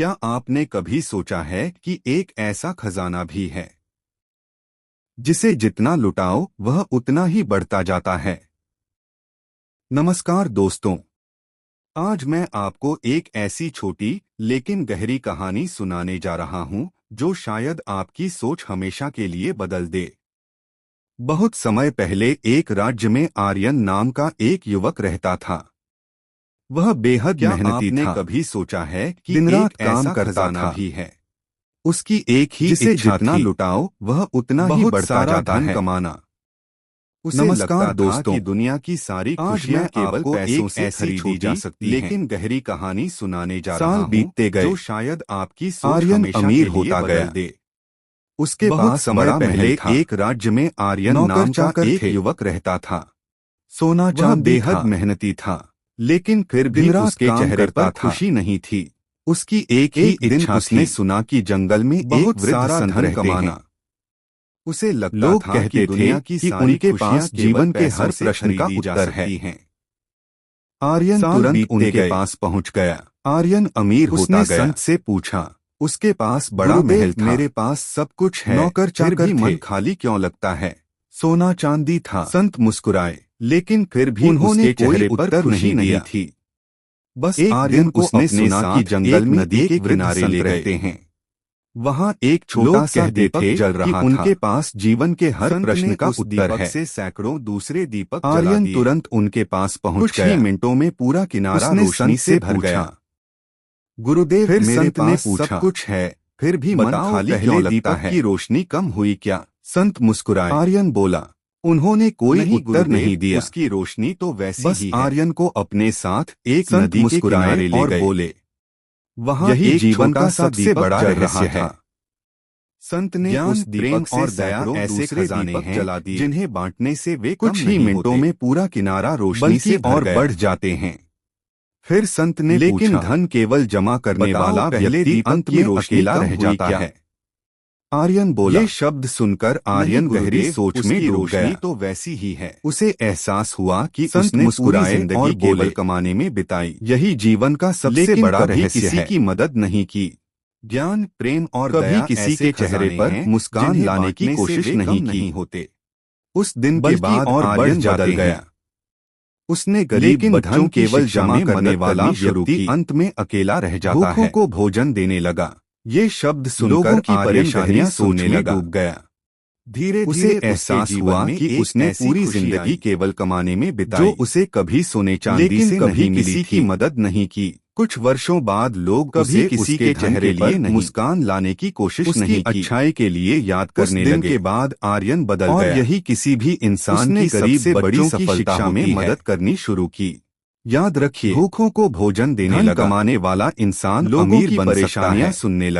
क्या आपने कभी सोचा है कि एक ऐसा खजाना भी है जिसे जितना लुटाओ वह उतना ही बढ़ता जाता है। नमस्कार दोस्तों, आज मैं आपको एक ऐसी छोटी लेकिन गहरी कहानी सुनाने जा रहा हूं जो शायद आपकी सोच हमेशा के लिए बदल दे। बहुत समय पहले एक राज्य में आर्यन नाम का एक युवक रहता था। वह बेहद मेहनती था। आपने कभी सोचा है कि दिन रात काम करता था भी है। उसकी एक ही जिसे जितना लुटाओ वह उतना ही बढ़ता जाता है। कमाना उसे नमस्कार दोस्तों, कि दुनिया की सारी खुशियां केवल पैसों से खरीदी जा सकती हैं। लेकिन गहरी कहानी सुनाने जा रहा हूं बीतते गए जो शायद आपकी सोच हमेशा अमीर होता गया दे। उसके पास समय पहले एक राज्य में आर्यन नाम का एक युवक रहता था। सोना चांदी बेहद मेहनती था, लेकिन फिर भी उसके चेहरे पर खुशी नहीं थी। उसकी एक ही इच्छा उसने सुना कि जंगल में बहुत सारा धन कमाना। उसे लगता था कि दुनिया की कि उनके पास जीवन के हर प्रश्न का उत्तर है। आर्यन तुरंत उनके पास पहुंच गया। आर्यन अमीर होता गया। संत से पूछा। उसके पास बड़ा महल था। मेरे पास सब कुछ है, नौकर चाकर भी मन खाली क्यों लगता है? सोना चांदी था। संत मुस्कुराए, लेकिन फिर भी उन्होंने कोई उत्तर नहीं दिया थी। बस आर्यन को उसने सुना कि जंगल में नदी के किनारे ले रहते हैं। वहां एक छोटा सा दीपक जल रहा था। उनके पास जीवन के हर प्रश्न का उत्तर है। से सैकड़ों दूसरे दीपक आर्यन तुरंत उनके पास पहुंच गया। कुछ ही मिनटों में पूरा किनारा रोशनी से भर गया। गुरुदेव, फिर मेरे पास सब कुछ है, फिर भी मन खाली क्यों लगता है? की रोशनी कम हुई क्या? संत मुस्कुराए। आर्यन बोला। उन्होंने कोई उत्तर नहीं दिया। उसकी रोशनी तो वैसी ही है। आर्यन को अपने साथ एक नदी के किनारे ले गए। बोले, वहाँ यही जीवन का सबसे बड़ा रहस्य है। संत ने उस दीपक और दया ऐसे खजाने हैं जला दिए जिन्हें बांटने से वे कुछ ही मिनटों में पूरा किनारा रोशनी से और बढ़ जाते हैं। फिर संत ने लेकिन धन केवल जमा करने वाला व्यक्ति अंत में अकेला रह जाता है। आर्यन बोला। ये शब्द सुनकर आर्यन गहरी सोच में डूब गया। तो वैसी ही है। उसे एहसास हुआ कि उसने मुस्कुराए और केवल कमाने में बिताई। यही जीवन का सबसे बड़ा रहस्य है। किसी की मदद नहीं की। ज्ञान, प्रेम और कभी किसी के चेहरे पर मुस्कान लाने की कोशिश नहीं होते। उस दिन के बाद और आर्यन बदल गया। उसने गरीब बच्चों केवल जमा करने वाला व्यक्ति अंत में अकेला रह जाता है। भूखों को भोजन देने लगा। ये शब्द सुनकर की परेशानियां सोचने लगा। डूब गया। धीरे उसे एहसास हुआ कि उसने पूरी जिंदगी केवल कमाने में बिताई, जो उसे कभी सोने चांदी से कभी किसी की मदद नहीं की। कुछ वर्षों बाद लोग कभी किसी के चेहरे पर मुस्कान लाने की कोशिश नहीं की। अच्छाई के लिए याद करने लगे। के बाद आर्यन बदल गया। और यही किसी भी इंसान की गरीब बड़ी सफलता में मदद करनी शुरू की। याद रखिए, भूखों को भोजन देने लगा कमाने वाला इंसान लोगों की परेशानियां सुनने लगा।